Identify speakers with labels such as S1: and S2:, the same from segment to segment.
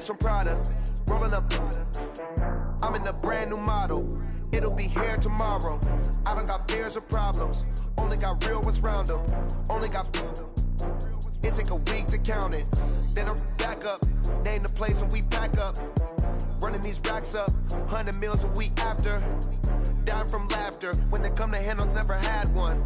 S1: from Prada, rolling up. I'm in a brand new model. It'll be here tomorrow. I don't got fears or problems. Only got real ones round them. Only got. It take a week to count it. Then I'm back up. Name the place and we pack up. Running these racks up. 100 meals a week after. Down from laughter. When they come to handles, never had one.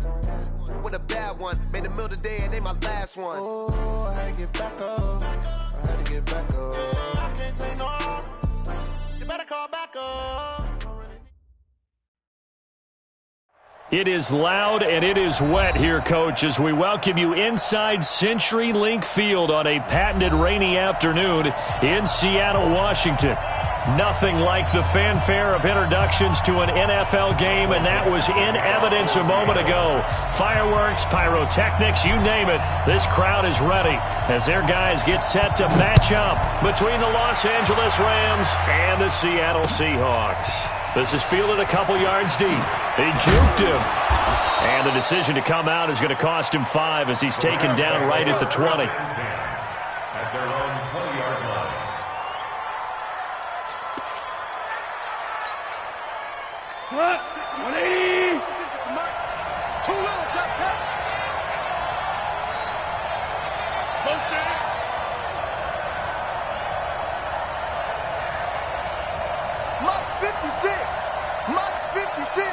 S1: With a bad one. Made a meal today and ain't my last one.
S2: Oh, I had to get back up. I had to get back up. I can't take no loss. You better call back up.
S3: It is loud and it is wet here, Coach, as we welcome you inside CenturyLink Field on a patented rainy afternoon in Seattle, Washington. Nothing like the fanfare of introductions to an NFL game, and that was in evidence a moment ago. Fireworks, pyrotechnics, you name it. This crowd is ready as their guys get set to match up between the Los Angeles Rams and the Seattle Seahawks. This is fielded a couple yards deep. He juked him. And the decision to come out is going to cost him 5 as he's taken down right at the 20.
S4: At their own 20-yard line.
S5: What? 180. Too low, Jack. Motion.
S1: Max 56. Max 56.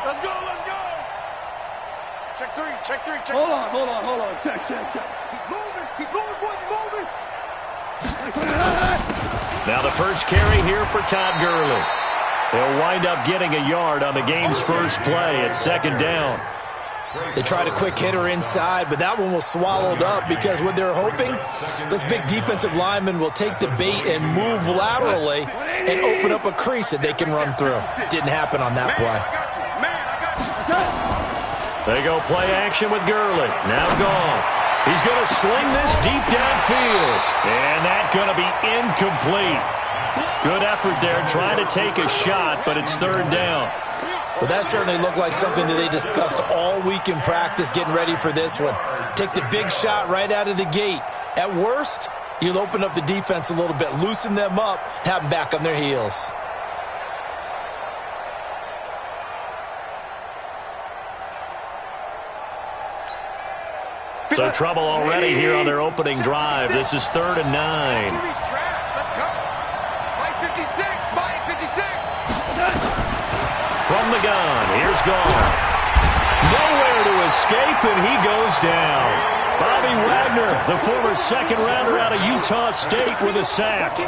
S5: Let's go. Check three. Hold on. Check.
S1: He's moving, boys, he's moving.
S3: Now the first carry here for Todd Gurley. They'll wind up getting a yard on the game's first play at second down.
S6: They tried a quick hitter inside, but that one was swallowed up because what they're hoping, those big defensive linemen will take the bait and move laterally and open up a crease that they can run through. Didn't happen on that play.
S3: They go play action with Gurley. Now Goff. He's going to sling this deep downfield. And that's going to be incomplete. Good effort there trying to take a shot, but it's third down.
S6: Well, that certainly looked like something that they discussed all week in practice getting ready for this one. Take the big shot right out of the gate. At worst, you'll open up the defense a little bit, loosen them up, have them back on their heels.
S3: So trouble already here on their opening drive. This is 3rd and 9.
S5: Let's go. Mike 56.
S3: From the gun, here's Goff. Nowhere to escape, and he goes down. Bobby Wagner, the former second-rounder out of Utah State with a sack.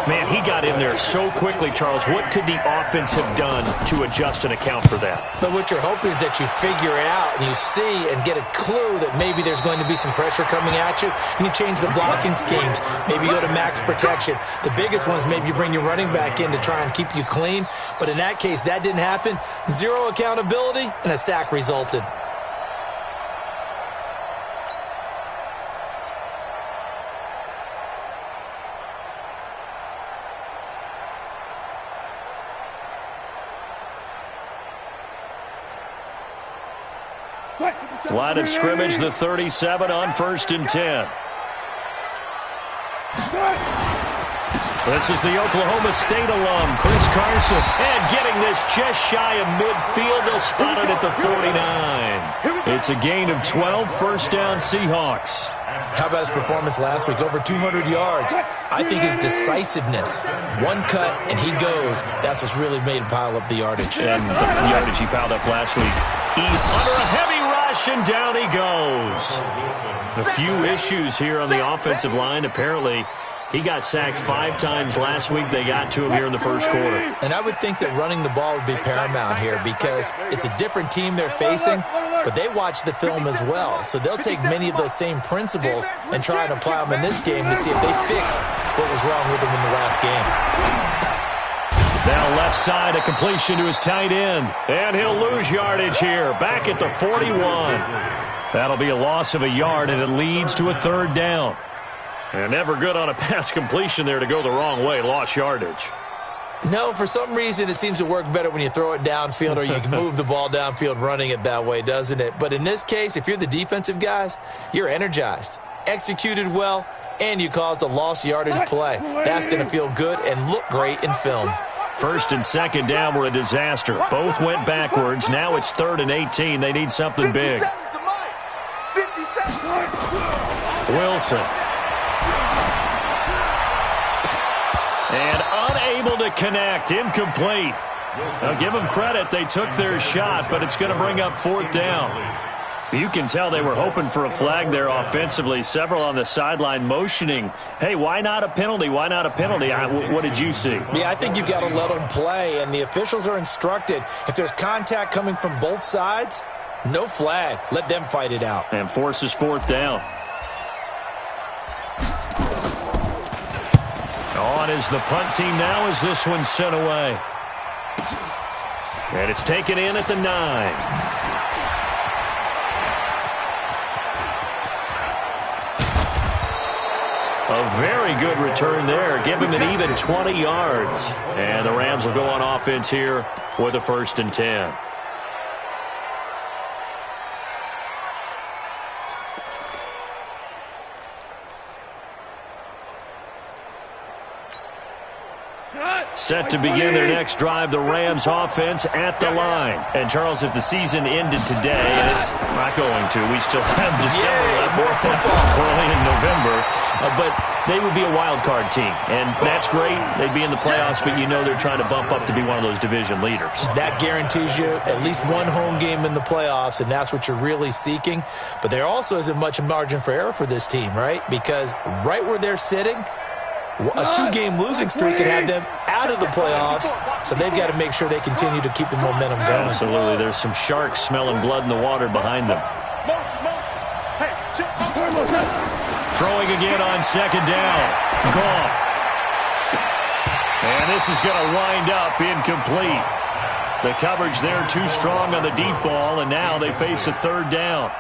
S3: Man, he got in there so quickly, Charles. What could the offense have done to adjust and account for that?
S6: But what you're hoping is that you figure it out and you see and get a clue that maybe there's going to be some pressure coming at you, and you change the blocking schemes. Maybe you go to max protection. The biggest one is maybe you bring your running back in to try and keep you clean. But in that case, that didn't happen. Zero accountability, and a sack resulted.
S3: Line of scrimmage, the 37 on 1st and 10. This is the Oklahoma State alum, Chris Carson. And getting this just shy of midfield, they'll spot it at the 49. It's a gain of 12, first down Seahawks.
S6: How about his performance last week? Over 200 yards. I think his decisiveness, one cut and he goes, that's what's really made him pile up the yardage.
S3: And the yardage he piled up last week. Under a heavy rush, and down he goes. A few issues here on the offensive line. Apparently, he got sacked 5 times last week. They got to him here in the first quarter.
S6: And I would think that running the ball would be paramount here because it's a different team they're facing, but they watch the film as well. So they'll take many of those same principles and try and apply them in this game to see if they fixed what was wrong with them in the last game.
S3: Now left side, a completion to his tight end. And he'll lose yardage here, back at the 41. That'll be a loss of a yard, and it leads to a third down. And never good on a pass completion there to go the wrong way, lost yardage.
S6: No, for some reason it seems to work better when you throw it downfield or you can move the ball downfield running it that way, doesn't it? But in this case, if you're the defensive guys, you're energized, executed well, and you caused a lost yardage play. That's going to feel good and look great in film.
S3: First and second down were a disaster. Both went backwards. Now it's 3rd and 18. They need something big. Wilson. And unable to connect. Incomplete. Now give them credit. They took their shot, but it's going to bring up 4th down. You can tell they were hoping for a flag there offensively. Several on the sideline motioning, hey, why not a penalty? Why not a penalty? What did you see?
S6: Yeah, I think you've got to let them play, and the officials are instructed. If there's contact coming from both sides, no flag. Let them fight it out.
S3: And forces 4th down. On is the punt team now as this one's sent away. And it's taken in at the 9. A very good return there. Give him an even 20 yards. And the Rams will go on offense here with a 1st and 10. Set to begin their next drive, the Rams offense at the line. And, Charles, if the season ended today, and it's not going to, we still have December left, early in November, but they would be a wild card team. And that's great. They'd be in the playoffs, but you know they're trying to bump up to be one of those division leaders. That
S6: guarantees you at least one home game in the playoffs, and that's what you're really seeking. But there also isn't much margin for error for this team, right? Because right where they're sitting, a 2-game losing streak could have them out of the playoffs, so they've got to make sure they continue to keep the momentum going.
S3: Absolutely. There's some sharks smelling blood in the water behind them. Throwing again on 2nd down. Goff. And this is going to wind up incomplete. The coverage there too strong on the deep ball, and now they face a 3rd down.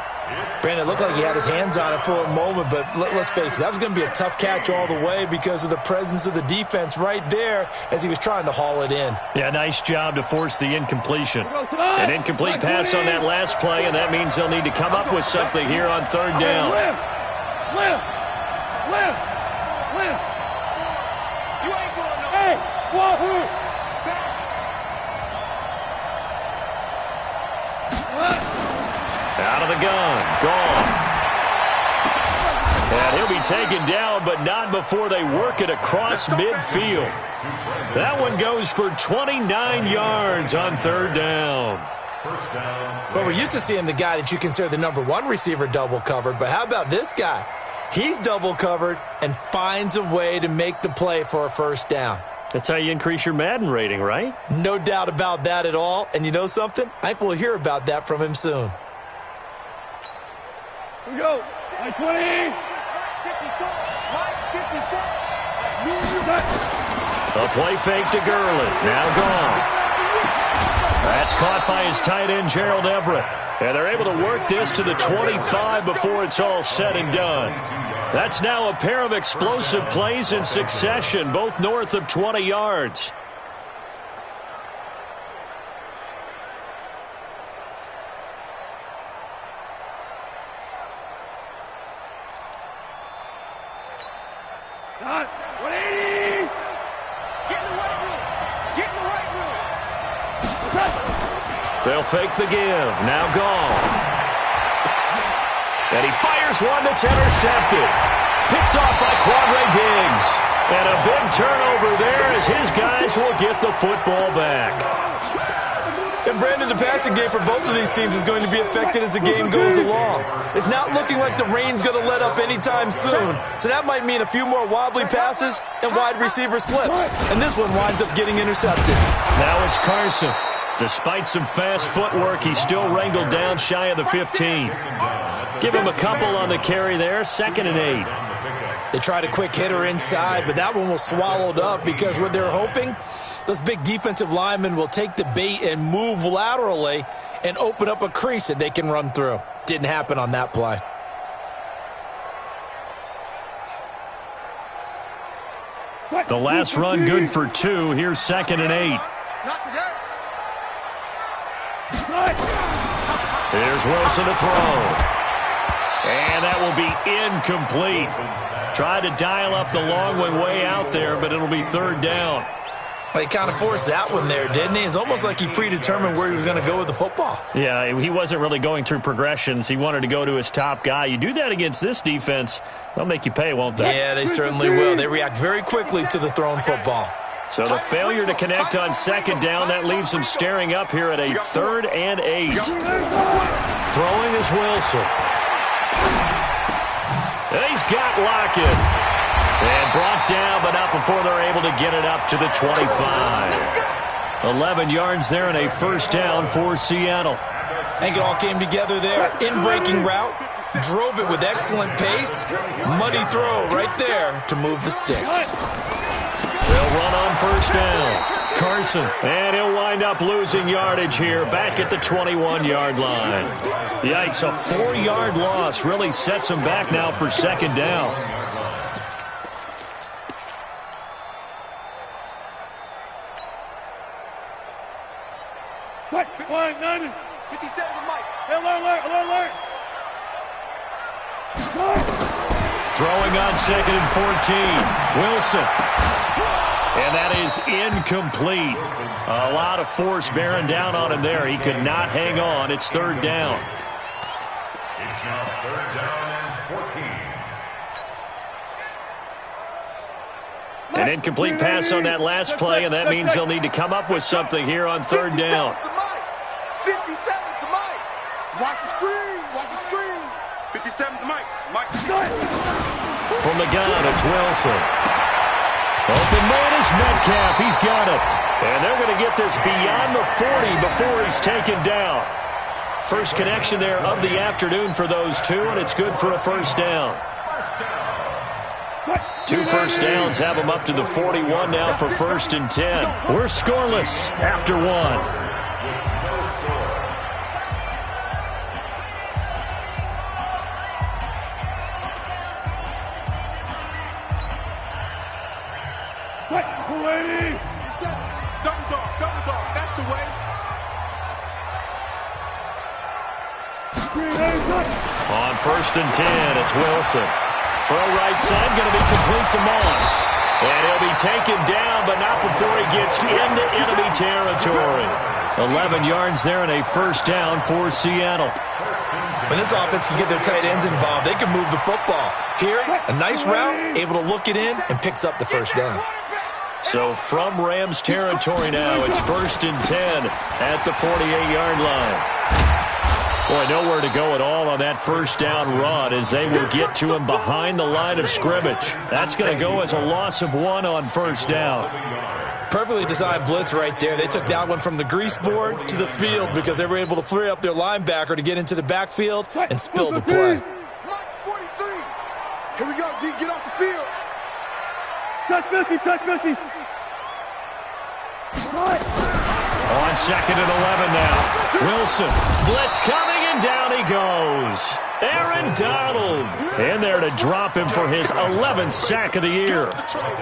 S6: Brandon, it looked like he had his hands on it for a moment, but let's face it, that was going to be a tough catch all the way because of the presence of the defense right there as he was trying to haul it in.
S3: Yeah, nice job to force the incompletion. An incomplete pass on that last play, and that means they'll need to come up with something here on 3rd down.
S5: You ain't going no. Hey, wahoo!
S3: Out of the gun. Gone. And he'll be taken down, but not before they work it across midfield. That one goes for 29 yards on 3rd down.
S6: But we're used to seeing the guy that you consider the #1 receiver double covered, but how about this guy? He's double covered and finds a way to make the play for a 1st down.
S3: That's how you increase your Madden rating, right?
S6: No doubt about that at all. And you know something? I think we'll hear about that from him soon.
S5: Here we go. 20.
S3: A play fake to Gurley. Now gone. That's caught by his tight end, Gerald Everett. And they're able to work this to the 25 before it's all said and done. That's now a pair of explosive plays in succession, both north of 20 yards.
S5: Not 180. Get in the right room. Get in the right room.
S3: They'll fake the give. Now gone. And he fires one that's intercepted. Picked off by Quadre Diggs. And a big turnover there as his guys will get the football back.
S6: And Brandon, the passing game for both of these teams is going to be affected as the game goes along. It's not looking like the rain's going to let up anytime soon. So that might mean a few more wobbly passes and wide receiver slips. And this one winds up getting intercepted.
S3: Now it's Carson. Despite some fast footwork, he's still wrangled down shy of the 15. Give him a couple on the carry there, 2nd and 8.
S6: They tried a quick hitter inside, but that one was swallowed up because what they're hoping, those big defensive linemen will take the bait and move laterally and open up a crease that they can run through. Didn't happen on that play.
S3: The last run good for 2. Here's 2nd and 8.
S5: Not today.
S3: Here's Wilson to throw. And that will be incomplete. Tried to dial up the long way out there, but it'll be third down.
S6: Well, he kind of forced that one there, didn't he? It's almost like he predetermined where he was going to go with the football.
S3: Yeah, he wasn't really going through progressions. He wanted to go to his top guy. You do that against this defense, they'll make you pay, won't they?
S6: Yeah, they certainly will. They react very quickly to the thrown football.
S3: So the failure to connect on second down, that leaves him staring up here at a 3rd and 8. Throwing is Wilson. He's got Lockett. And brought down, but not before they're able to get it up to the 25. 11 yards there and a first down for Seattle.
S6: I think it all came together there. In-breaking route, drove it with excellent pace. Money throw right there to move the sticks.
S3: They'll run on first down. Carson, and he'll wind up losing yardage here back at the 21-yard line. Yikes, a 4-yard loss really sets him back now for second down.
S5: Line 90. 57 Mike. Alert.
S3: Throwing on 2nd and 14. Wilson. And that is incomplete. A lot of force bearing down on him there. He could not hang on. It's third down.
S4: It's now 3rd down and 14.
S3: An incomplete pass on that last play, and that means they'll need to come up with something here on third down.
S5: 57 to Mike. Watch the screen. 57 to Mike.
S3: From the gun, it's Wilson. Open man is Metcalf. He's got it. And they're going to get this beyond the 40 before he's taken down. First connection there of the afternoon for those two, and it's good for a first down. 2 first downs have them up to the 41 now for 1st and 10. We're scoreless after 1.
S5: Double dog, that's the way.
S3: On 1st and 10, it's Wilson. Throw right side, going to be complete to Moss. And he'll be taken down, but not before he gets into enemy territory. 11 yards there and a first down for Seattle.
S6: When this offense can get their tight ends involved, they can move the football. Here, a nice route, able to look it in, and picks up the first down.
S3: So from Rams territory now, it's 1st and 10 at the 48-yard line. Boy, nowhere to go at all on that first down run as they will get to him behind the line of scrimmage. That's going to go as a loss of 1 on first down.
S6: Perfectly designed blitz right there. They took that one from the grease board to the field because they were able to free up their linebacker to get into the backfield and spill the play.
S5: Mike's 43. Here we go, G. Get off the field. Touch Milky.
S3: On 2nd and 11 now. Wilson. Blitz coming, and down he goes. Aaron Donald in there to drop him for his 11th sack of the year.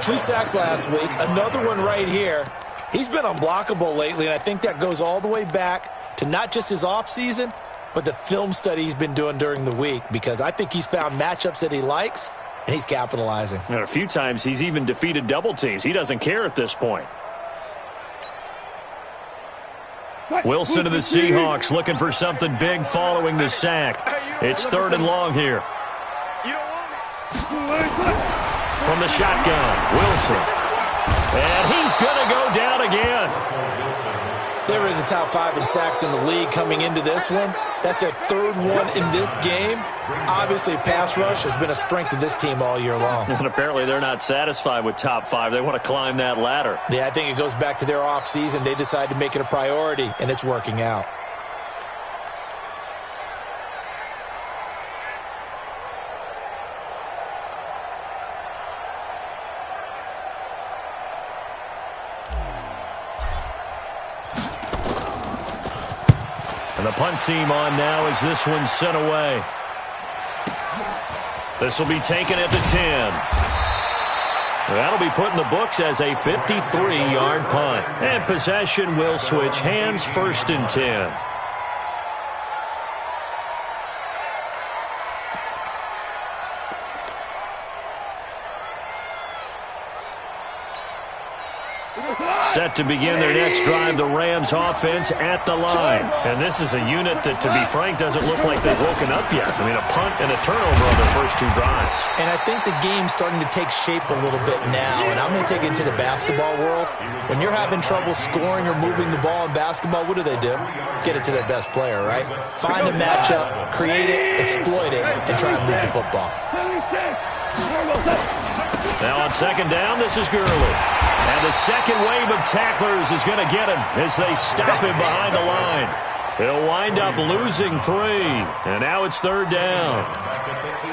S6: 2 sacks last week, another one right here. He's been unblockable lately, and I think that goes all the way back to not just his offseason, but the film study he's been doing during the week, because I think he's found matchups that he likes, and he's capitalizing.
S3: And a few times he's even defeated double teams. He doesn't care at this point. Wilson to the Seahawks looking for something big following the sack. It's 3rd and long here. From the shotgun, Wilson. And he's going to go down again.
S6: They were in the top 5 in sacks in the league coming into this one. That's their 3rd one in this game. Obviously, pass rush has been a strength of this team all year long.
S3: And apparently they're not satisfied with top 5. They want to climb that ladder.
S6: Yeah, I think it goes back to their offseason. They decided to make it a priority, and it's working out.
S3: And the punt team on now as this one's sent away. This will be taken at the 10. That'll be put in the books as a 53-yard punt. And possession will switch hands, 1st and 10. set to begin their next drive. The Rams offense at the line. And this is a unit that, to be frank, doesn't look like they've woken up yet. I mean, a punt and a turnover on their first 2 drives.
S6: And I think the game's starting to take shape a little bit now. And I'm going to take it to the basketball world. When you're having trouble scoring or moving the ball in basketball, what do? Get it to their best player, right? Find a matchup, create it, exploit it, and try and move the football.
S3: Now on second down, this is Gurley. And the second wave of tacklers is going to get him as they stop him behind the line. He'll wind up losing 3. And now it's third down.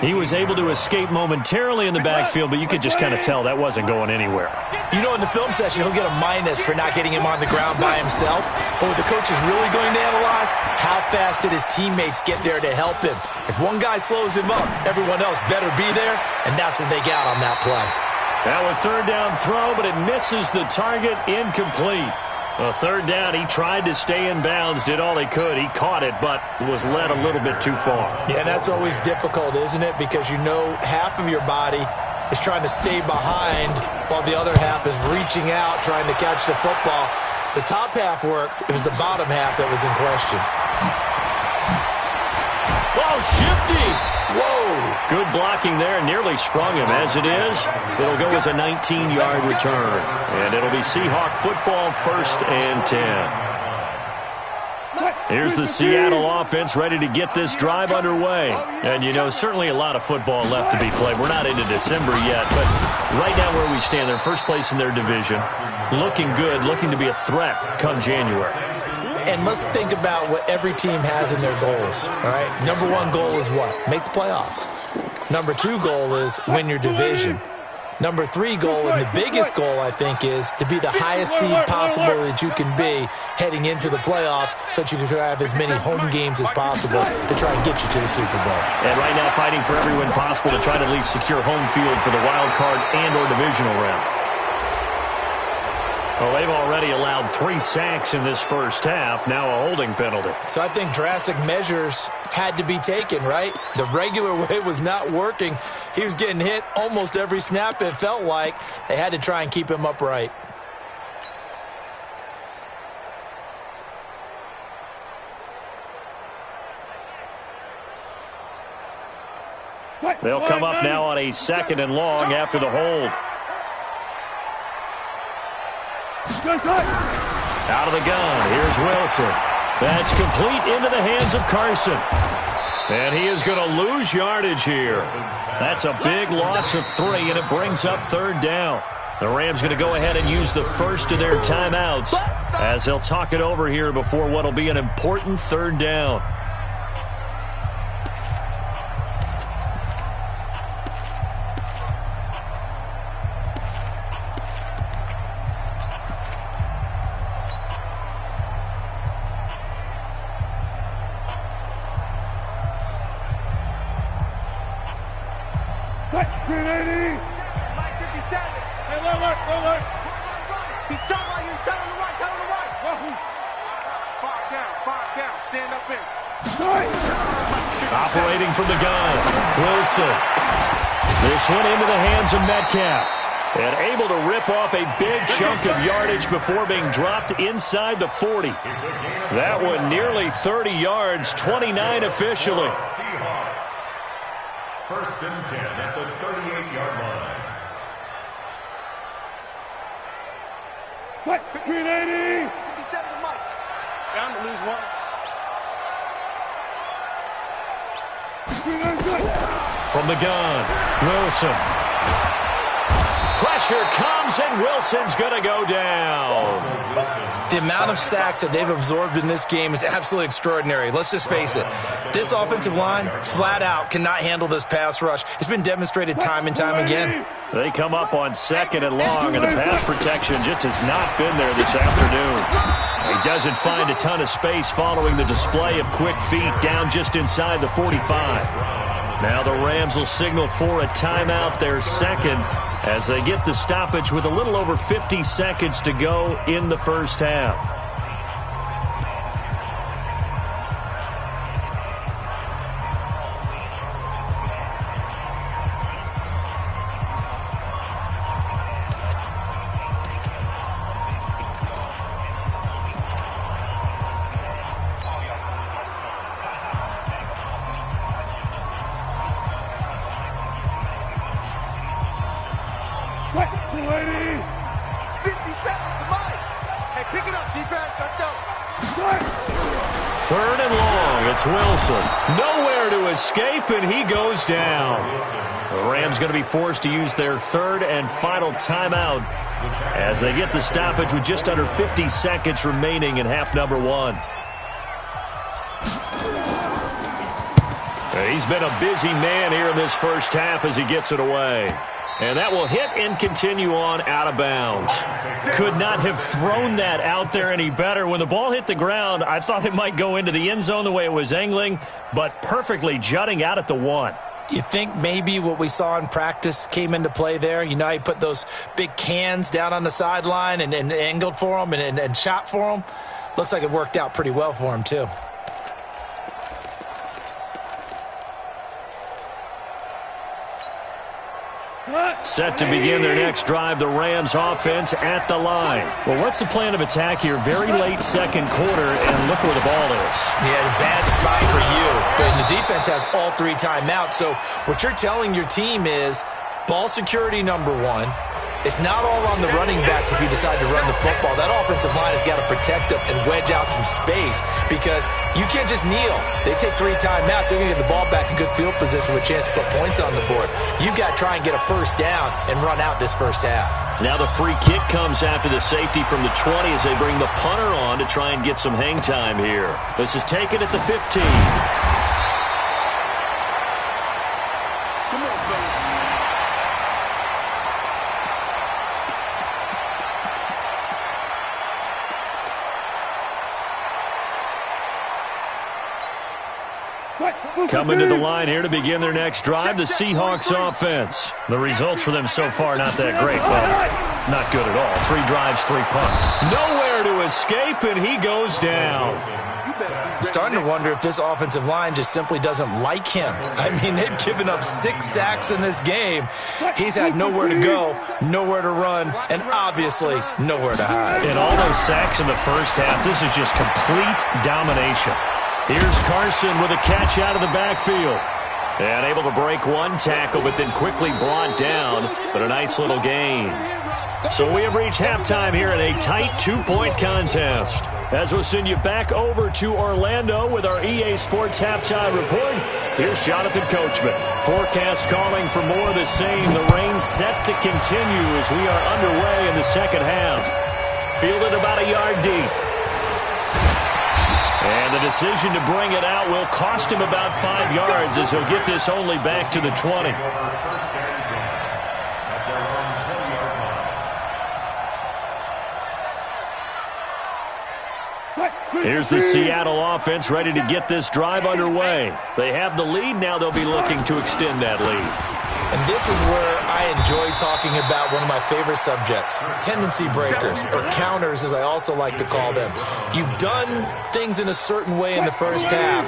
S3: He was able to escape momentarily in the backfield, but you could just kind of tell that wasn't going anywhere.
S6: You know, in the film session, he'll get a minus for not getting him on the ground by himself. But what the coach is really going to analyze, how fast did his teammates get there to help him? If one guy slows him up, everyone else better be there, and that's what they got on that play.
S3: Now a third down throw, but it misses the target, incomplete. A third down, he tried to stay in bounds, did all he could. He caught it, but was led a little bit too far.
S6: Yeah, that's always difficult, isn't it? Because you know half of your body is trying to stay behind while the other half is reaching out, trying to catch the football. The top half worked. It was the bottom half that was in question.
S3: Oh, shifty! Whoa! Good blocking there. Nearly sprung him. As it is, it'll go as a 19-yard return. And it'll be Seahawk football, 1st and 10. Here's the Seattle offense ready to get this drive underway. And, you know, certainly a lot of football left to be played. We're not into December yet, but right now where we stand, they're first place in their division. Looking good, looking to be a threat come January.
S6: And let's think about what every team has in their goals, all right? Number 1 goal is what? Make the playoffs. Number 2 goal is win your division. Number 3 goal, and the biggest goal, I think, is to be the highest seed possible that you can be heading into the playoffs so that you can have as many home games as possible to try and get you to the Super Bowl.
S3: And right now fighting for every win possible to try to at least secure home field for the wild card and or divisional round. Well, they've already allowed 3 sacks in this first half, now a holding penalty.
S6: So I think drastic measures had to be taken, right? The regular way was not working. He was getting hit almost every snap, it felt like. They had to try and keep him upright.
S3: They'll come up now on a 2nd and long after the hold. Out of the gun, here's Wilson. That's complete into the hands of Carson. And he is going to lose yardage here. That's a big loss of 3, and it brings up 3rd down. The Rams going to go ahead and use the first of their timeouts as they'll talk it over here before what will be an important 3rd down. Operating from the gun, Wilson. This one into the hands of Metcalf. And able to rip off a big chunk of yardage before being dropped inside the 40. That one nearly 30 yards, 29 officially.
S4: Seahawks. 1st and 10 at the 38-yard line.
S5: Green 80.
S2: Down to lose 1.
S3: From the gun, Wilson. Pressure comes, and Wilson's going to go down.
S6: The amount of sacks that they've absorbed in this game is absolutely extraordinary. Let's just face it. This offensive line, flat out, cannot handle this pass rush. It's been demonstrated time and time again.
S3: They come up on 2nd and long, and the pass protection just has not been there this afternoon. He doesn't find a ton of space following the display of quick feet down just inside the 45. Now the Rams will signal for a timeout, their 2nd, as they get the stoppage with a little over 50 seconds to go in the first half. 3rd and long. It's Wilson. Nowhere to escape, and he goes down. The Rams going to be forced to use their 3rd and final timeout as they get the stoppage with just under 50 seconds remaining in half number 1. He's been a busy man here in this first half as he gets it away. And that will hit and continue on out of bounds. Could not have thrown that out there any better. When the ball hit the ground, I thought it might go into the end zone the way it was angling, but perfectly jutting out at the 1.
S6: You think maybe what we saw in practice came into play there? You know, he put those big cans down on the sideline and angled for him and shot for him. Looks like it worked out pretty well for him, too.
S3: Set to begin their next drive, the Rams offense at the line. Well, what's the plan of attack here? Very late second quarter, and look where the ball is.
S6: Yeah, bad spot for you. But the defense has all 3 timeouts. So what you're telling your team is ball security number 1. It's not all on the running backs if you decide to run the football. That offensive line has got to protect up and wedge out some space because you can't just kneel. They take 3 timeouts. They're going to get the ball back in good field position with a chance to put points on the board. You got to try and get a first down and run out this first half.
S3: Now the free kick comes after the safety from the 20 as they bring the punter on to try and get some hang time here. This is taken at the 15. Coming to the line here to begin their next drive, the Seahawks offense. The results for them so far not that great. Well, not good at all. 3 drives, 3 punts. Nowhere to escape, and he goes down.
S6: I'm starting to wonder if this offensive line just simply doesn't like him. I mean, they've given up 6 sacks in this game. He's had nowhere to go, nowhere to run, and obviously nowhere to hide.
S3: In all those sacks in the first half, this is just complete domination. Here's Carson with a catch out of the backfield. And able to break 1 tackle, but then quickly brought down. But a nice little gain. So we have reached halftime here in a tight 2-point contest. As we'll send you back over to Orlando with our EA Sports Halftime Report, here's Jonathan Coachman. Forecast calling for more of the same. The rain set to continue as we are underway in the second half. Fielded about a yard deep. And the decision to bring it out will cost him about 5 yards as he'll get this only back to the 20. Here's the Seattle offense ready to get this drive underway. They have the lead. Now they'll be looking to extend that lead.
S6: And this is where I enjoy talking about one of my favorite subjects, tendency breakers, or counters as I also like to call them. You've done things in a certain way in the first half,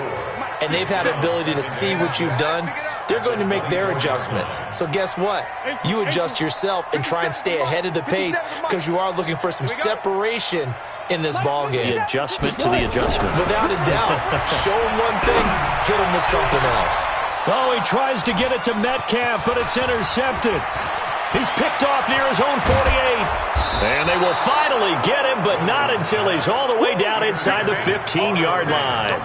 S6: and they've had the ability to see what you've done. They're going to make their adjustments. So guess what? You adjust yourself and try and stay ahead of the pace because you are looking for some separation in this ball game.
S3: The adjustment to the adjustment.
S6: Without a doubt. Show them one thing, hit them with something else.
S3: Oh, he tries to get it to Metcalf, but it's intercepted. He's picked off near his own 48. And they will finally get him, but not until he's all the way down inside the 15-yard line.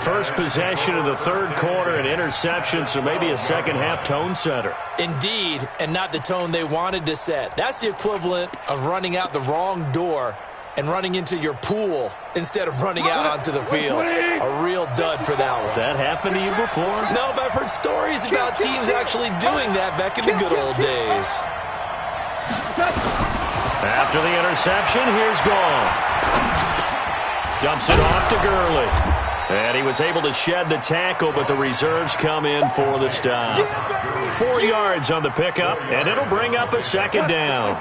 S3: First possession of the 3rd quarter, an interception, so maybe a second-half tone setter.
S6: Indeed, and not the tone they wanted to set. That's the equivalent of running out the wrong door and running into your pool instead of running out onto the field. A real dud for that one.
S3: Has that happened to you before?
S6: No, but I've heard stories about teams actually doing that back in the good old days.
S3: After the interception, here's Goff. Dumps it off to Gurley. And he was able to shed the tackle, but the reserves come in for the stop. 4 yards on the pickup, and it'll bring up a second down.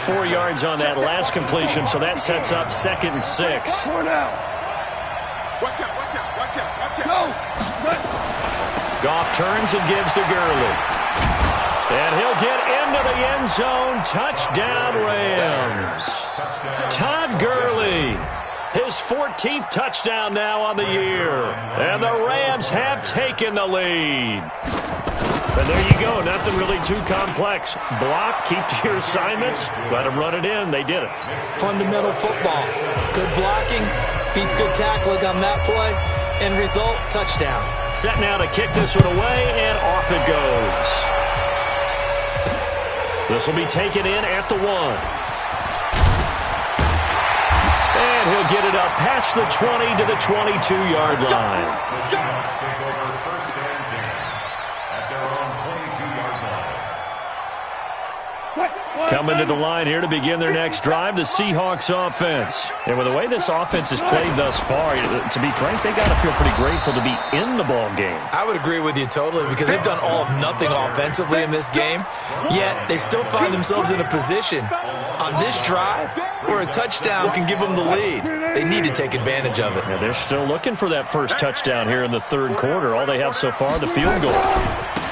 S3: 4 yards on that last completion, so that sets up 2nd and 6. Goff turns and gives to Gurley. And he'll get into the end zone. Touchdown, Rams. Todd Gurley. His 14th touchdown now on the year. And the Rams have taken the lead. And there you go. Nothing really too complex. Block, keep to your assignments, let them run it in. They did it.
S6: Fundamental football. Good blocking, Beats good tackling on that play. End result, touchdown.
S3: Set now to kick this one away, and off it goes. This will be taken in at the 1. And he'll get it up past the 20 to the 22-yard line.
S4: The Seahawks take over 1st and 10 at their own 22-yard line.
S3: Coming to the line here to begin their next drive, the Seahawks offense. And with the way this offense has played thus far, to be frank, they got to feel pretty grateful to be in the ball game.
S6: I would agree with you totally because they've done all of nothing offensively in this game, yet they still find themselves in a position on this drive where a touchdown can give them the lead. They need to take advantage of it.
S3: Yeah, they're still looking for that first touchdown here in the third quarter. All they have so far, the field goal.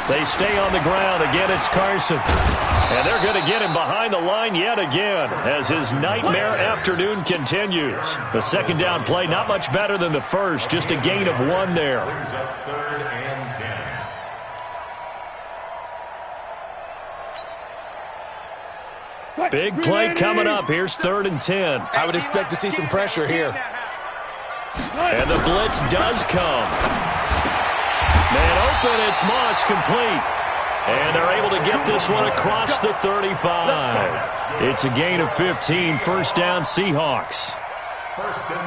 S3: They stay on the ground. Again, it's Carson. And they're going to get him behind the line yet again as his nightmare afternoon continues. The second down play, not much better than the first, just a gain of 1 there.
S4: Brings up 3rd and 10.
S3: Big play coming up. Here's 3rd and 10.
S6: I would expect to see some pressure here.
S3: And the blitz does come. Man open, it's Moss, complete. And they're able to get this one across the 35. It's a gain of 15, first down Seahawks.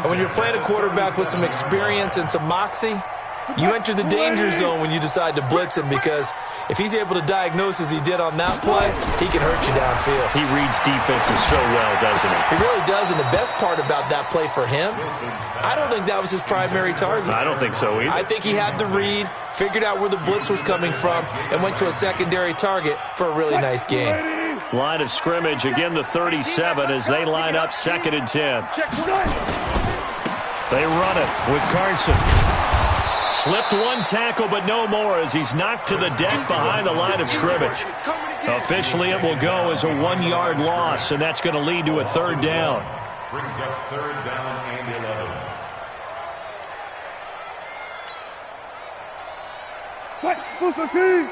S6: When you're playing a quarterback with some experience and some moxie, you enter the danger zone when you decide to blitz him because if he's able to diagnose as he did on that play, he can hurt you downfield.
S3: He reads defenses so well, doesn't he?
S6: He really does, and the best part about that play for him, I don't think that was his primary target.
S3: I don't think so either.
S6: I think he had the read, figured out where the blitz was coming from, and went to a secondary target for a really nice game.
S3: Line of scrimmage, again the 37 as they line up 2nd and 10. They run it with Carson. Slipped one tackle, but no more as he's knocked to the deck behind the line of scrimmage. Officially, it will go as a 1-yard loss, and that's going to lead to a 3rd down.
S4: Brings up 3rd down and 11.
S5: That's what I do.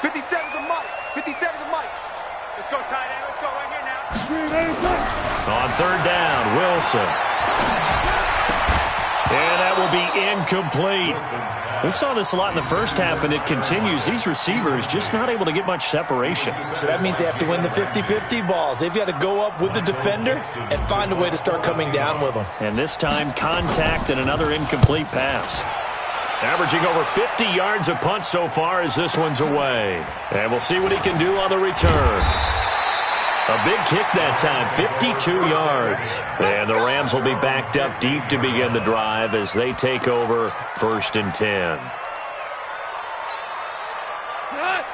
S5: 57 to Mike. 57 to Mike. Let's go, tight end. Let's go right here now.
S3: On 3rd down, Wilson. And that will be incomplete. We saw this a lot in the first half, and it continues. These receivers just not able to get much separation.
S6: So that means they have to win the 50-50 balls. They've got to go up with the defender and find a way to start coming down with them.
S3: And this time, contact and another incomplete pass. Averaging over 50 yards a punt so far as this one's away. And we'll see what he can do on the return. A big kick that time, 52 yards. And the Rams will be backed up deep to begin the drive as they take over 1st and 10.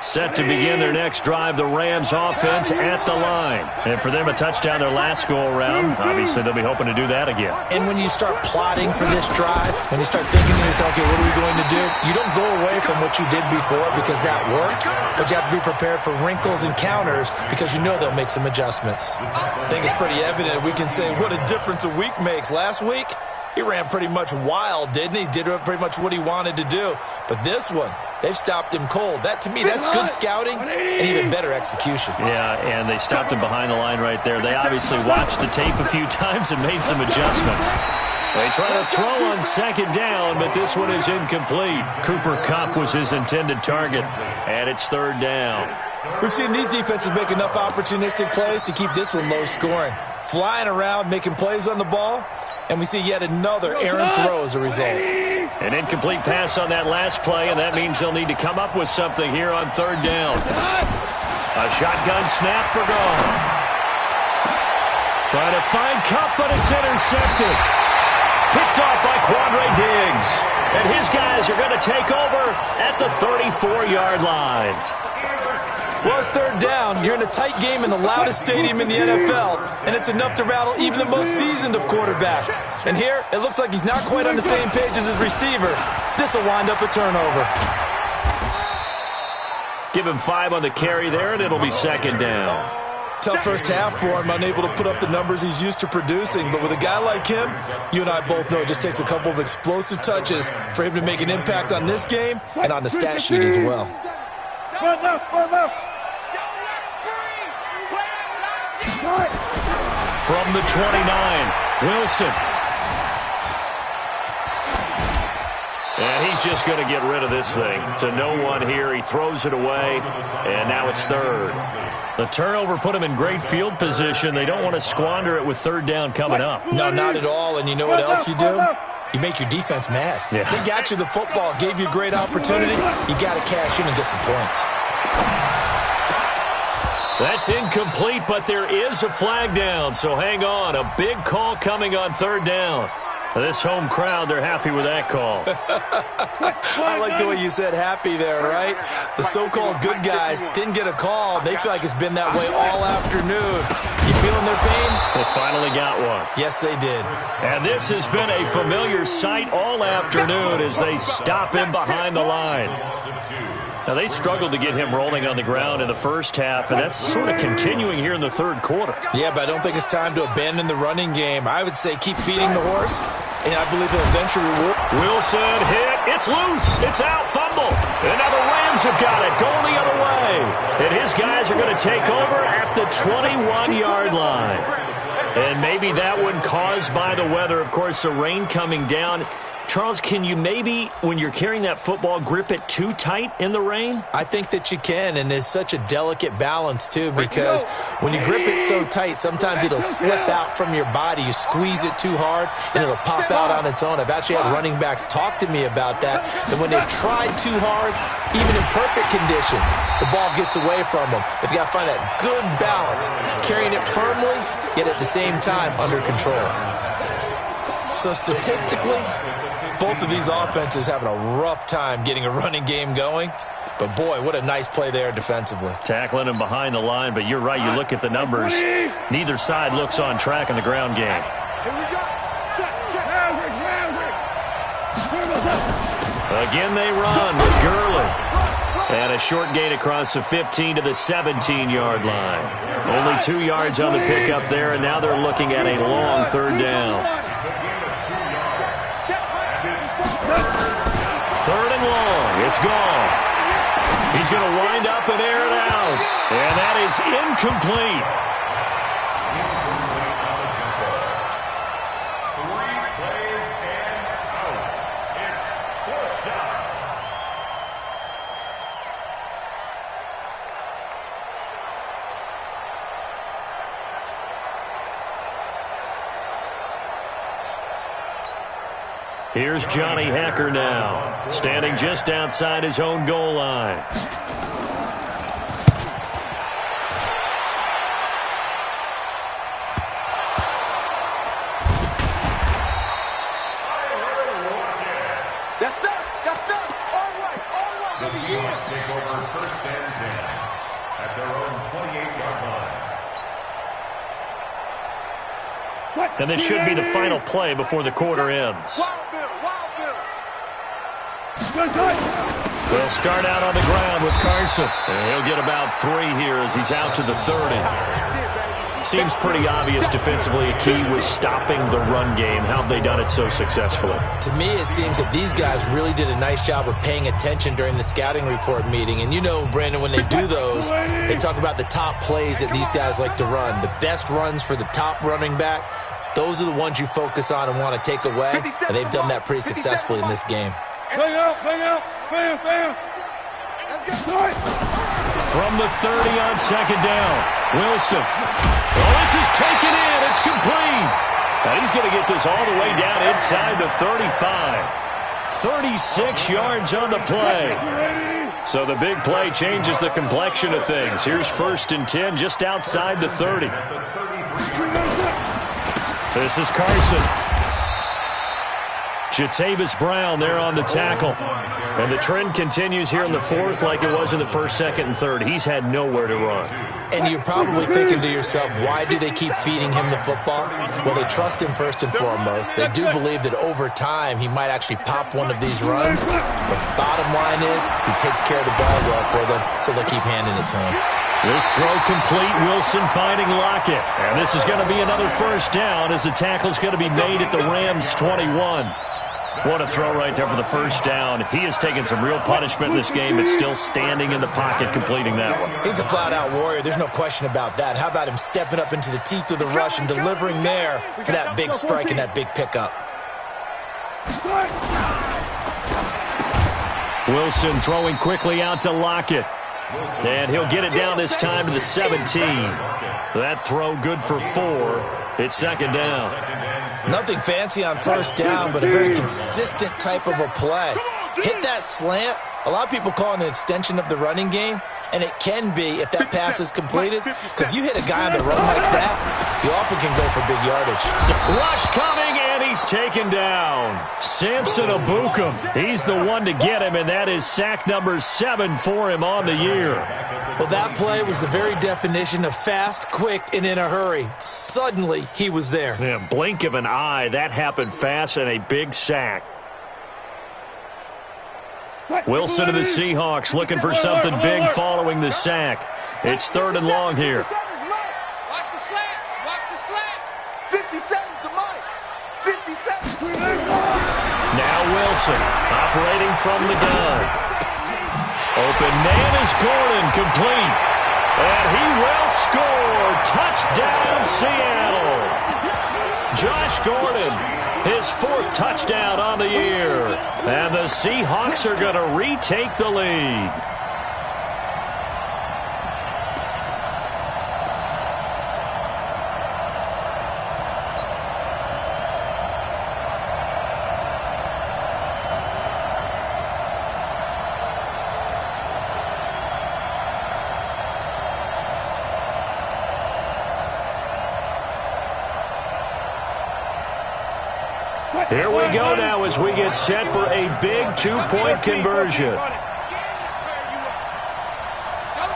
S3: Set to begin their next drive, the Rams offense at the line. And for them, a touchdown their last go-around. Obviously, they'll be hoping to do that again.
S6: And when you start plotting for this drive, when you start thinking to yourself, okay, what are we going to do? You don't go away from what you did before because that worked, but you have to be prepared for wrinkles and counters because you know they'll make some adjustments. I think it's pretty evident. We can say what a difference a week makes. Last week, he ran pretty much wild, didn't he? Did pretty much what he wanted to do. But this one, they've stopped him cold. That, to me, that's good scouting and even better execution.
S3: Yeah, and they stopped him behind the line right there. They obviously watched the tape a few times and made some adjustments. They try to throw on 2nd down, but this one is incomplete. Cooper Kupp was his intended target, and it's 3rd down.
S6: We've seen these defenses make enough opportunistic plays to keep this one low scoring. Flying around, making plays on the ball, and we see yet another errant throw as a result.
S3: An incomplete pass on that last play, and that means they'll need to come up with something here on 3rd down. A shotgun snap for Gone. Trying to find Kupp, but it's intercepted. Picked off by Quandre Diggs. And his guys are going to take over at the 34-yard line.
S6: Well, it's 3rd down. You're in a tight game in the loudest stadium in the NFL, and it's enough to rattle even the most seasoned of quarterbacks. And here, it looks like he's not quite on the same page as his receiver. This will wind up a turnover.
S3: Give him 5 on the carry there, and it'll be 2nd down.
S6: Tough first half for him, unable to put up the numbers he's used to producing. But with a guy like him, you and I both know it just takes a couple of explosive touches for him to make an impact on this game and on the stat sheet as well.
S3: from the 29. Wilson. And he's just going to get rid of this thing. To no one here. He throws it away, and now it's third. The turnover put him in great field position. They don't want to squander it with third down coming up.
S6: No, not at all. And you know what else you do? You make your defense mad.
S3: Yeah.
S6: They got you the football, gave you a great opportunity. You got to cash in and get some points.
S3: That's incomplete, but there is a flag down, so hang on. A big call coming on third down. This home crowd, they're happy with that call.
S6: I like the way you said happy there, right? The so-called good guys didn't get a call. They feel like it's been that way all afternoon. You feeling their pain?
S3: They finally got one.
S6: Yes, they did.
S3: And this has been a familiar sight all afternoon as they stop him behind the line. Now, they struggled to get him rolling on the ground in the first half, and that's sort of continuing here in the third quarter.
S6: Yeah, but I don't think it's time to abandon the running game. I would say keep feeding the horse, and I believe he'll eventually reward.
S3: Wilson hit. It's loose. It's out. Fumble. And now the Rams have got it. Going the other way. And his guys are going to take over at the 21-yard line. And maybe that one caused by the weather. Of course, the rain coming down. Charles, can you maybe, when you're carrying that football, grip it too tight in the rain?
S6: I think that you can, and it's such a delicate balance, too, because when you grip it so tight, sometimes it'll slip out from your body. You squeeze it too hard, and it'll pop out on its own. I've actually had running backs talk to me about that when they've tried too hard, even in perfect conditions, the ball gets away from them. They've got to find that good balance, carrying it firmly, yet at the same time under control. So statistically, both of these offenses having a rough time getting a running game going. But, boy, what a nice play there defensively.
S3: Tackling him behind the line, but you're right. You look at the numbers. Neither side looks on track in the ground game.
S5: Here we go. Check.
S3: Again, they run with Gurley. And a short gain across the 15 to the 17-yard line. Only 2 yards on the pickup there, and now they're looking at a long third down. Third and long. It's gone. He's going to wind up and air it out. And that is incomplete.
S4: 3 plays and out. It's fourth down.
S3: Here's Johnny Hacker now, standing just outside his own goal line.
S5: That's it. All right.
S4: The Seahawks take over first and 10 at their own 28-yard line.
S3: And this should be the final play before the quarter ends. They'll start out on the ground with Carson. And he'll get about 3 here as he's out to the 30. Seems pretty obvious defensively. A key was stopping the run game. How have they done it so successfully?
S6: To me, it seems that these guys really did a nice job of paying attention during the scouting report meeting. And you know, Brandon, when they do those, they talk about the top plays that these guys like to run. The best runs for the top running back, those are the ones you focus on and want to take away. And they've done that pretty successfully in this game.
S5: Bang out.
S3: From the 30 on second down, Wilson. Oh, this is taken in. It's complete. Now he's going to get this all the way down inside the 35. 36 yards on the play. So the big play changes the complexion of things. Here's first and 10 just outside the 30. This is Carson. Jatavis Brown there on the tackle. And the trend continues here in the fourth like it was in the first, second, and third. He's had nowhere to run.
S6: And you're probably thinking to yourself, why do they keep feeding him the football? Well, they trust him first and foremost. They do believe that over time he might actually pop one of these runs. But bottom line is he takes care of the ball well for them, so they keep handing it to him.
S3: This throw complete. Wilson finding Lockett. And this is going to be another first down as the tackle's going to be made at the Rams' 21. What a throw right there for the first down. He has taken some real punishment in this game, but still standing in the pocket completing that one.
S6: He's a flat-out warrior. There's no question about that. How about him stepping up into the teeth of the rush and delivering there for that big strike and that big pickup?
S3: Wilson throwing quickly out to Lockett. And he'll get it down this time to the 17. That throw good for 4. It's second down.
S6: Nothing fancy on first down, but a very consistent type of a play. Hit that slant. A lot of people call it an extension of the running game, and it can be if that pass is completed, because you hit a guy on the run like that, he often can go for big yardage.
S3: Rush coming, and he's taken down. Samson Abukum. He's the one to get him, and that is sack number 7 for him on the year.
S6: Well, that play was the very definition of fast, quick, and in a hurry. Suddenly, he was there.
S3: Yeah, blink of an eye. That happened fast, and a big sack. Wilson to the Seahawks looking for something big following the sack. It's 3rd and long here.
S5: Watch the slant. Watch the slant. 57 to Mike. 57.
S3: Now Wilson operating from the gun. Open man is Gordon, complete. And he will score. Touchdown, Seattle. Josh Gordon, his 4th touchdown on the year. And the Seahawks are going to retake the lead. Here we go now as we get set for a big 2-point conversion.
S5: Don't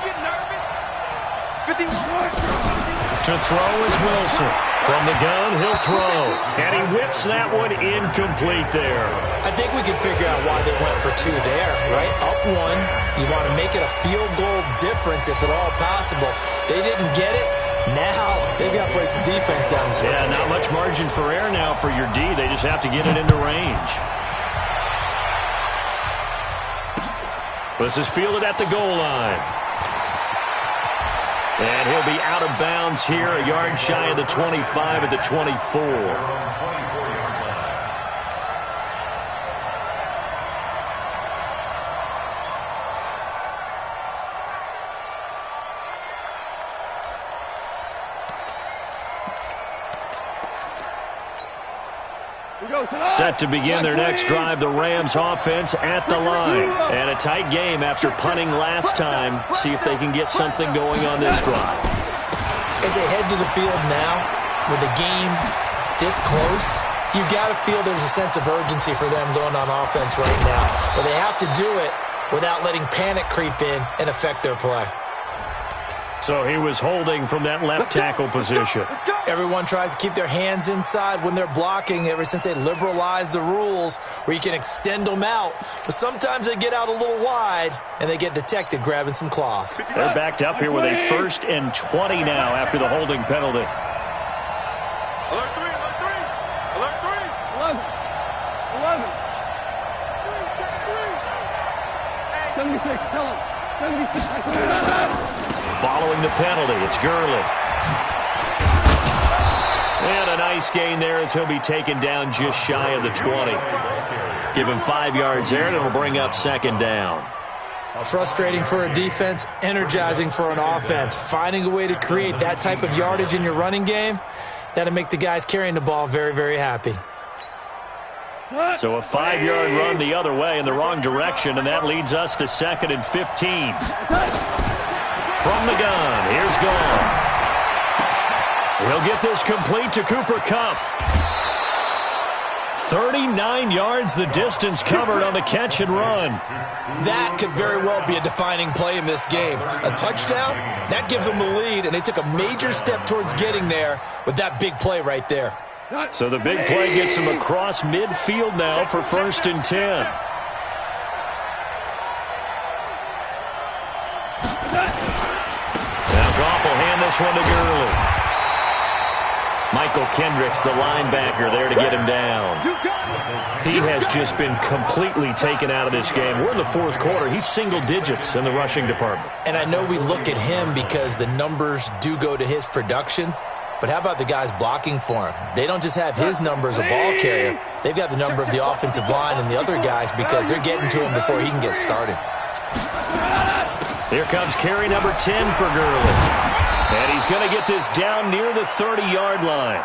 S5: get nervous. 51.
S3: To throw is Wilson. From the gun, he'll throw. And he whips that one incomplete there.
S6: I think we can figure out why they went for 2 there, right? Up 1, you want to make it a field goal difference if at all possible. They didn't get it. Now, they've got to play some defense down this way.
S3: Yeah, not much margin for error now for your D. They just have to get it into range. This is fielded at the goal line. And he'll be out of bounds here, a yard shy of the 25 at the 24. Set to begin their next drive, the Rams offense at the line. And a tight game after punting last time. See if they can get something going on this drive.
S6: As they head to the field now, with the game this close, you've got to feel there's a sense of urgency for them going on offense right now. But they have to do it without letting panic creep in and affect their play.
S3: So he was holding from that left tackle position.
S6: Everyone tries to keep their hands inside when they're blocking ever since they liberalized the rules where you can extend them out. But sometimes they get out a little wide and they get detected grabbing some cloth.
S3: They're backed up here with a 1st and 20 now after the holding penalty.
S5: Alert 3, alert 3. Alert 3. 11. 3, check 3. 76, tell him. 76.
S3: Following the penalty, it's Gurley. And a nice gain there as he'll be taken down just shy of the 20. Give him 5 yards there, and it'll bring up 2nd down.
S6: Frustrating for a defense, energizing for an offense. Finding a way to create that type of yardage in your running game, that'll make the guys carrying the ball very, very happy.
S3: So a 5-yard run the other way in the wrong direction, and that leads us to 2nd and 15. From the gun, here's Gone. He'll get this complete to Cooper Kupp. 39 yards the distance covered on the catch and run.
S6: That could very well be a defining play in this game. A touchdown, that gives them the lead, and they took a major step towards getting there with that big play right there.
S3: So the big play gets them across midfield now for 1st and 10. Now Goff will hand this one to Gurley. Michael Kendricks, the linebacker, there to get him down. He has just been completely taken out of this game. We're in the fourth quarter. He's single digits in the rushing department.
S6: And I know we look at him because the numbers do go to his production. But how about the guys blocking for him? They don't just have his number as a ball carrier. They've got the number of the offensive line and the other guys because they're getting to him before he can get started.
S3: Here comes carry number 10 for Gurley. And he's going to get this down near the 30-yard line.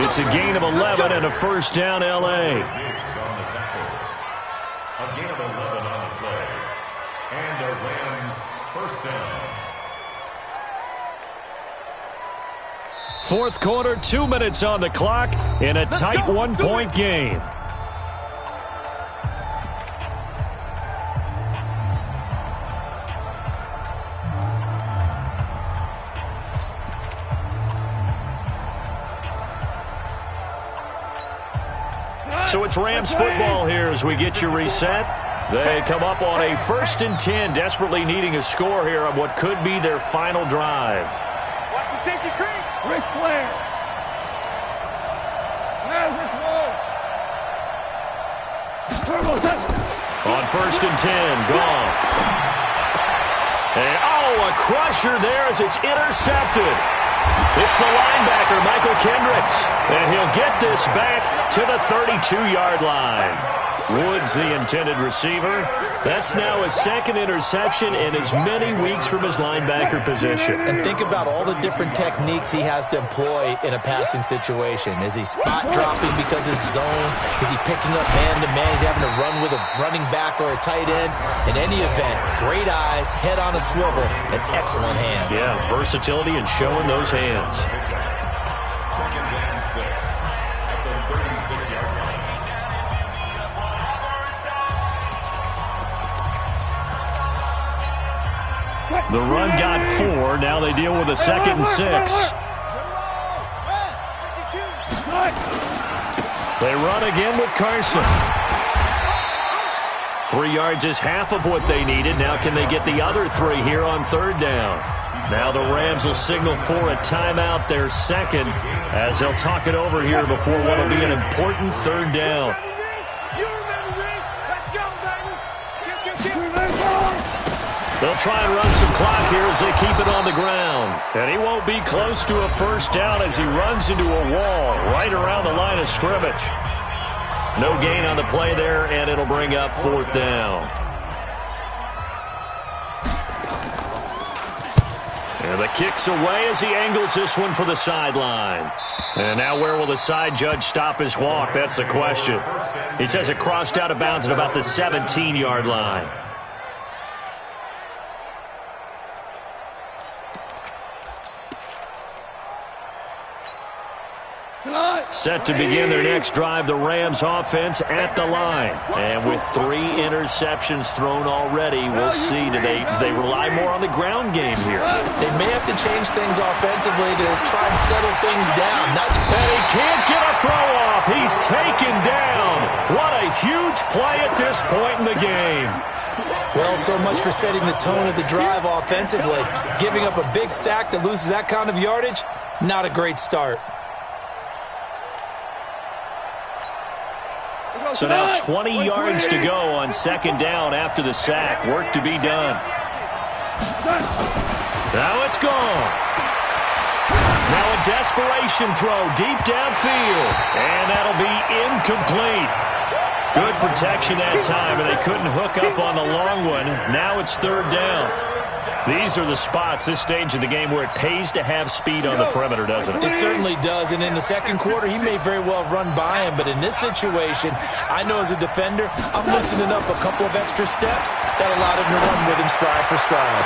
S3: It's a gain of 11 and a first down, L.A.
S4: A gain of 11 on the play. And the Rams first down.
S3: Fourth quarter, 2 minutes on the clock in a tight one-point game. So it's Rams football here as we get you reset. They come up on a 1st and 10, desperately needing a score here on what could be their final drive.
S5: Watch the safety creep. Ric Flair. Now Ric Flair.
S3: On 1st and 10, Goff. And, a crusher there as it's intercepted. It's the linebacker, Michael Kendricks. And he'll get this back to the 32-yard line. Woods, the intended receiver. That's now his second interception in as many weeks from his linebacker position.
S6: And think about all the different techniques he has to employ in a passing situation. Is he spot dropping because it's zone? Is he picking up man-to-man? Is he having to run with a running back or a tight end? In any event, great eyes, head on a swivel, and excellent hands.
S3: Yeah, versatility and showing those hands.
S4: Second and 6 at the 36-yard line.
S3: The run got 4. Now they deal with a 2nd and 6. They run again with Carson. 3 yards is half of what they needed. Now can they get the other 3 here on 3rd down? Now the Rams will signal for a timeout, their second, as they'll talk it over here before what will be an important 3rd down. They'll try and run some clock here as they keep it on the ground. And he won't be close to a first down as he runs into a wall right around the line of scrimmage. No gain on the play there, and it'll bring up 4th down. And the kick's away as he angles this one for the sideline. And now where will the side judge stop his walk? That's the question. He says it crossed out of bounds at about the 17-yard line. Set to begin their next drive, the Rams offense at the line. And with 3 interceptions thrown already, we'll see. Do they rely more on the ground game here?
S6: They may have to change things offensively to try and settle things down.
S3: And he can't get a throw off. He's taken down. What a huge play at this point in the game.
S6: Well, so much for setting the tone of the drive offensively. Giving up a big sack that loses that kind of yardage, not a great start.
S3: So now 20 yards to go on 2nd down after the sack. Work to be done. Now it's gone. Now a desperation throw deep downfield. And that'll be incomplete. Good protection that time, and they couldn't hook up on the long one. Now it's 3rd down. These are the spots, this stage of the game, where it pays to have speed on the perimeter, doesn't it?
S6: It certainly does, and in the second quarter, he may very well run by him, but in this situation, I know as a defender, I'm loosening up a couple of extra steps that allowed him to run with him stride for stride.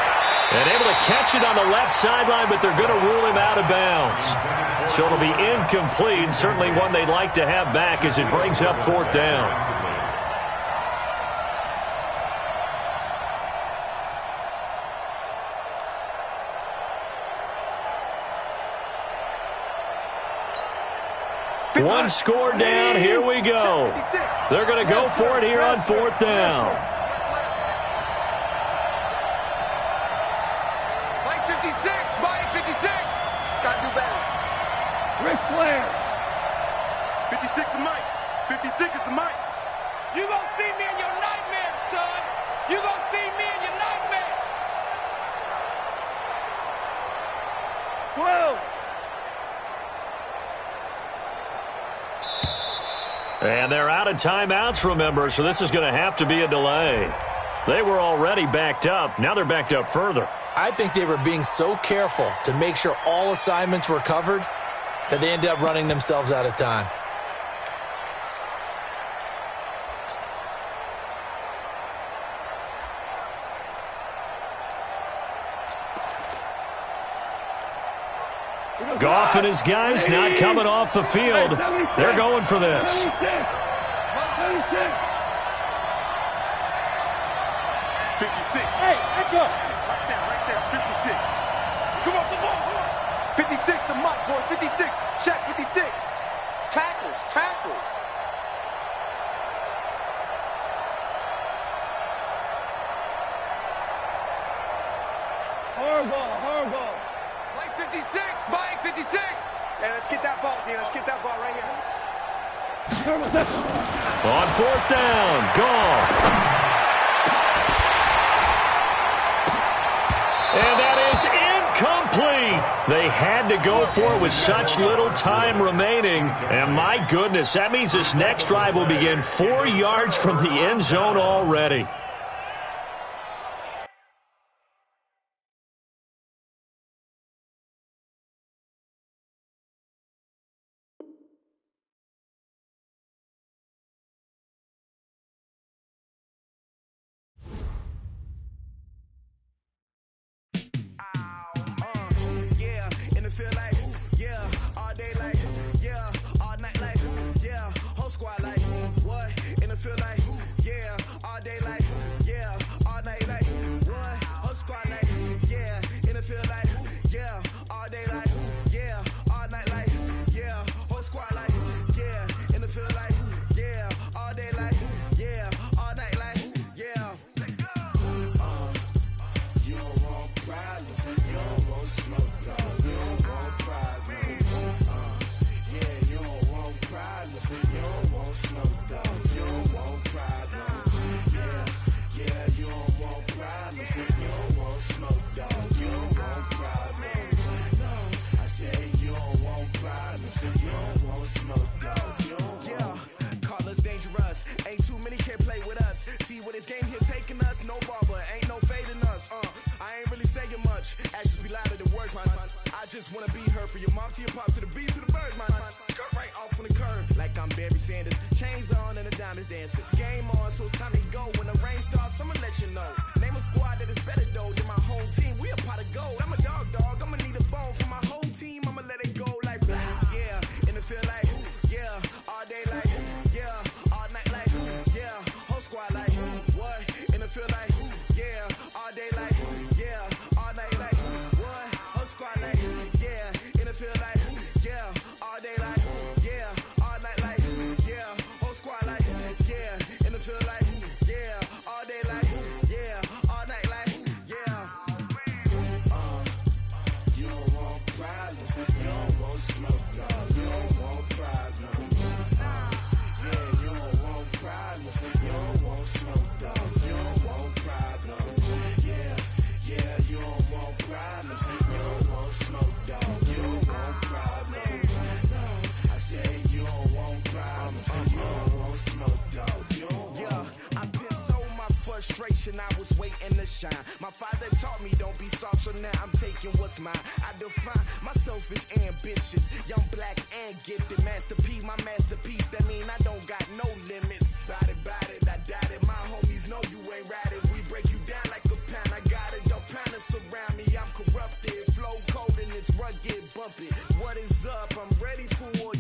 S3: And able to catch it on the left sideline, but they're going to rule him out of bounds. So it'll be incomplete, certainly one they'd like to have back as it brings up 4th down. One score down, here we go. They're going to go for it here on 4th down.
S5: Mike 56, Mike 56. Got to do better. Ric Flair. go!
S3: And they're out of timeouts, remember, so this is going to have to be a delay. They were already backed up. Now they're backed up further.
S6: I think they were being so careful to make sure all assignments were covered that they ended up running themselves out of time.
S3: Goff and his guys not coming off the field. They're going for this.
S5: 56. Hey, let's go. Right there, 56. Come on, come on, come on. 56, the Mott boys, 56. Check, 56. Tackles, tackles. Hard ball. Mike 56, Mike 56. Hey, let's get that ball, man. Let's get that ball right here.
S3: On fourth down, Goff. And that is incomplete. They had to go for it with such little time remaining. And my goodness, that means this next drive will begin 4 yards from the end zone already.
S7: I was waiting to shine. My father taught me don't be soft, so now I'm taking what's mine. I define myself as ambitious, young, black, and gifted. Master P, my masterpiece. That mean I don't got no limits. Bout it, I doubt it. My homies know you ain't ratted. We break you down like a pound. I got it, don't pound us around me. I'm corrupted, flow cold and it's rugged, bump it. What is up? I'm ready for war.